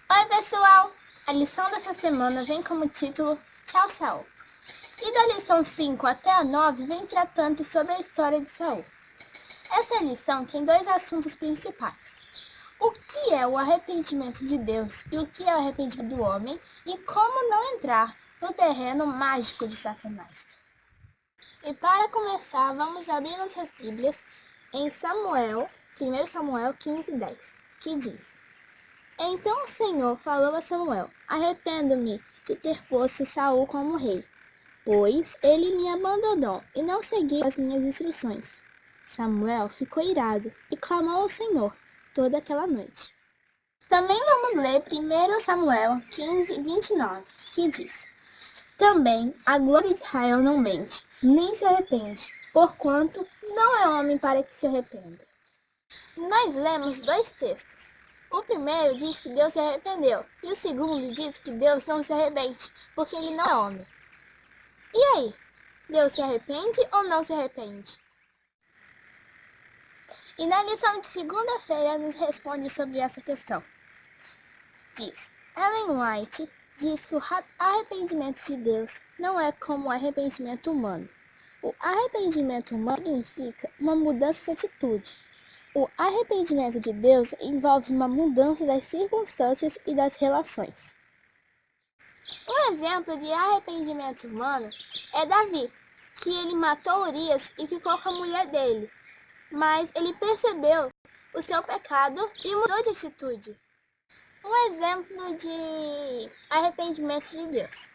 Oi pessoal, a lição dessa semana vem como título Tchau Saul. E da lição 5 até a 9 vem tratando sobre a história de Saul. Essa lição tem dois assuntos principais. O que é o arrependimento de Deus e o que é o arrependimento do homem e como não entrar no terreno mágico de Satanás. E para começar, vamos abrir nossas Bíblias em 1 Samuel 15:10, que diz: Então o Senhor falou a Samuel: Arrependo-me de ter posto Saul como rei, pois ele me abandonou e não seguiu as minhas instruções. Samuel ficou irado e clamou ao Senhor toda aquela noite. Também vamos ler 1 Samuel 15:29, que diz: Também a glória de Israel não mente, nem se arrepende, porquanto não é homem para que se arrependa. Nós lemos dois textos. O primeiro diz que Deus se arrependeu, e o segundo diz que Deus não se arrepende, porque ele não é homem. E aí, Deus se arrepende ou não se arrepende? E na lição de segunda-feira nos responde sobre essa questão. Ellen White diz que o arrependimento de Deus não é como o arrependimento humano. O arrependimento humano significa uma mudança de atitude. O arrependimento de Deus envolve uma mudança das circunstâncias e das relações. Um exemplo de arrependimento humano é Davi, que ele matou Urias e ficou com a mulher dele, mas ele percebeu o seu pecado e mudou de atitude. Um exemplo de arrependimento de Deus.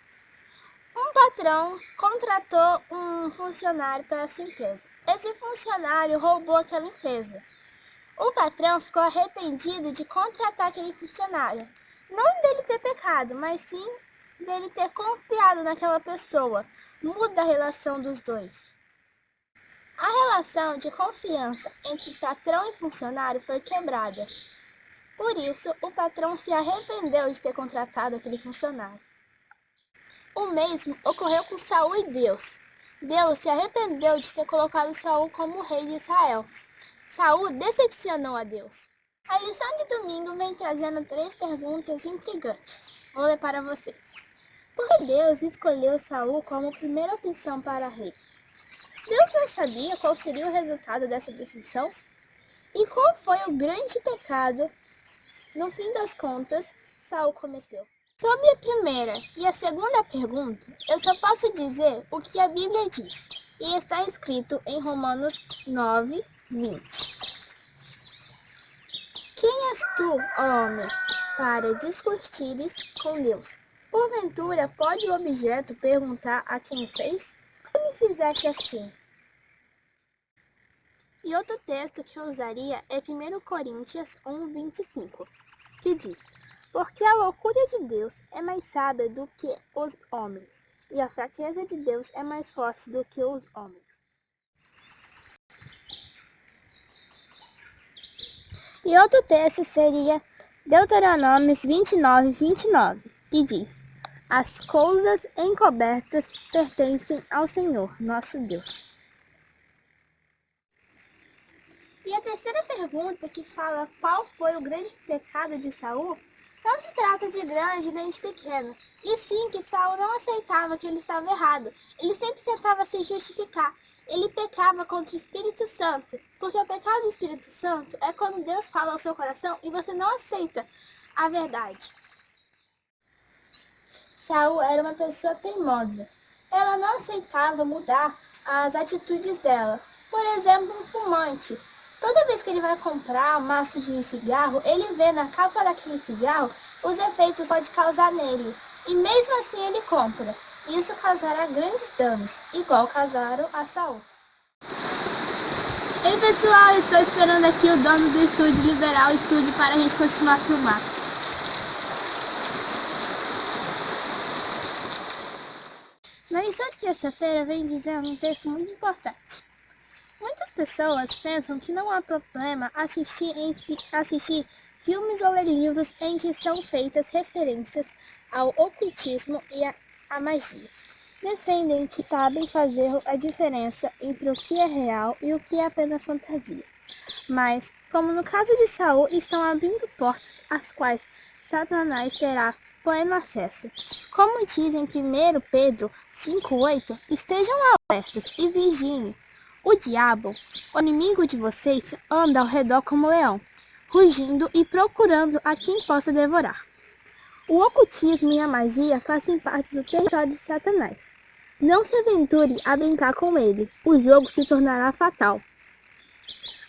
Um patrão contratou um funcionário para sua empresa. Esse funcionário roubou aquela empresa. O patrão ficou arrependido de contratar aquele funcionário. Não dele ter pecado, mas sim dele ter confiado naquela pessoa. Muda a relação dos dois. A relação de confiança entre patrão e funcionário foi quebrada. Por isso, o patrão se arrependeu de ter contratado aquele funcionário. O mesmo ocorreu com Saul e Deus. Deus se arrependeu de ter colocado Saul como rei de Israel. Saul decepcionou a Deus. A lição de domingo vem trazendo 3 perguntas intrigantes. Vou ler para vocês. Por que Deus escolheu Saul como primeira opção para rei? Deus não sabia qual seria o resultado dessa decisão? E qual foi o grande pecado, no fim das contas, Saul cometeu? Sobre a primeira e a segunda pergunta, eu só posso dizer o que a Bíblia diz, e está escrito em Romanos 9:20. Quem és tu, ó homem, para discutires com Deus? Porventura pode o objeto perguntar a quem fez? Como me fizeste assim? E outro texto que eu usaria é 1 Coríntios 1:25, que diz: Porque a loucura de Deus é mais sábia do que os homens, e a fraqueza de Deus é mais forte do que os homens. E outro texto seria Deuteronômios 29:29, que diz: As coisas encobertas pertencem ao Senhor, nosso Deus. E a terceira pergunta, que fala qual foi o grande pecado de Saul, não se trata de grande nem de pequeno, e sim que Saul não aceitava que ele estava errado. Ele sempre tentava se justificar. Ele pecava contra o Espírito Santo, porque o pecado do Espírito Santo é quando Deus fala ao seu coração e você não aceita a verdade. Saul era uma pessoa teimosa. Ela não aceitava mudar as atitudes dela. Por exemplo, um fumante. Toda vez que ele vai comprar um maço de cigarro, ele vê na capa daquele cigarro os efeitos que pode causar nele. E mesmo assim ele compra. Isso causará grandes danos, igual causaram a Saul. Ei pessoal, estou esperando aqui o dono do estúdio liberar o estúdio para a gente continuar a filmar. Na lição de terça-feira vem dizendo um texto muito importante. Muitas pessoas pensam que não há problema assistir filmes ou ler livros em que são feitas referências ao ocultismo e à magia. Defendem que sabem fazer a diferença entre o que é real e o que é apenas fantasia. Mas, como no caso de Saul, estão abrindo portas as quais Satanás terá pleno acesso. Como diz em 1 Pedro 5,8, estejam alertas e vigiem. O diabo, o inimigo de vocês, anda ao redor como leão, rugindo e procurando a quem possa devorar. O ocultismo e a magia fazem parte do território de Satanás. Não se aventure a brincar com ele, o jogo se tornará fatal.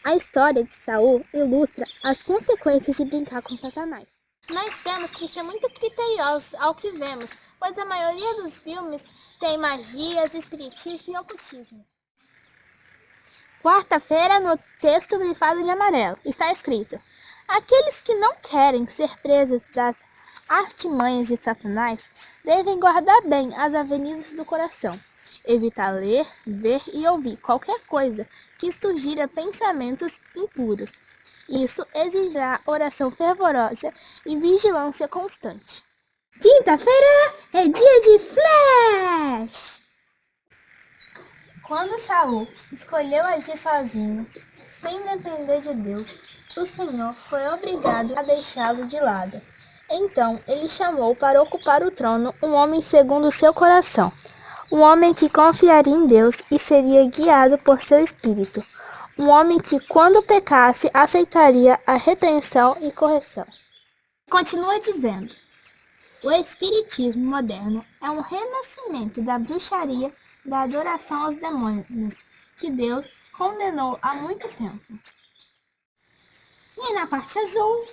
A história de Saul ilustra as consequências de brincar com Satanás. Nós temos que ser muito criteriosos ao que vemos, pois a maioria dos filmes tem magias, espiritismo e ocultismo. Quarta-feira, no texto grifado de amarelo, está escrito: aqueles que não querem ser presos das artimanhas de Satanás devem guardar bem as avenidas do coração, evitar ler, ver e ouvir qualquer coisa que sugira pensamentos impuros. Isso exigirá oração fervorosa e vigilância constante. Quinta-feira é dia de Flash! Quando Saul escolheu agir sozinho, sem depender de Deus, o Senhor foi obrigado a deixá-lo de lado. Então ele chamou para ocupar o trono um homem segundo o seu coração, um homem que confiaria em Deus e seria guiado por seu espírito, um homem que, quando pecasse, aceitaria a repreensão e correção. Continua dizendo: o espiritismo moderno é um renascimento da bruxaria, da adoração aos demônios, que Deus condenou há muito tempo. E na parte azul,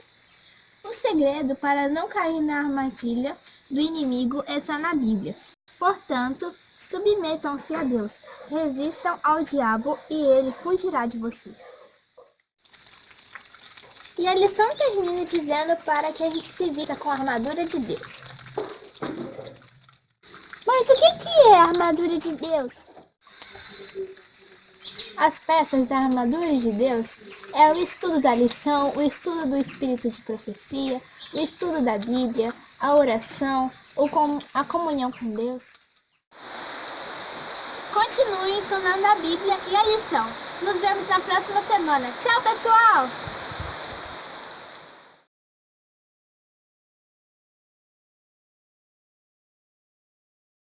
o segredo para não cair na armadilha do inimigo está na Bíblia. Portanto, submetam-se a Deus, resistam ao diabo e ele fugirá de vocês. E a lição termina dizendo para que a gente se vista com a armadura de Deus. Mas o que é a armadura de Deus? As peças da armadura de Deus é o estudo da lição, o estudo do espírito de profecia, o estudo da Bíblia, a oração, a comunhão com Deus. Continue estudando a Bíblia e a lição. Nos vemos na próxima semana. Tchau, pessoal!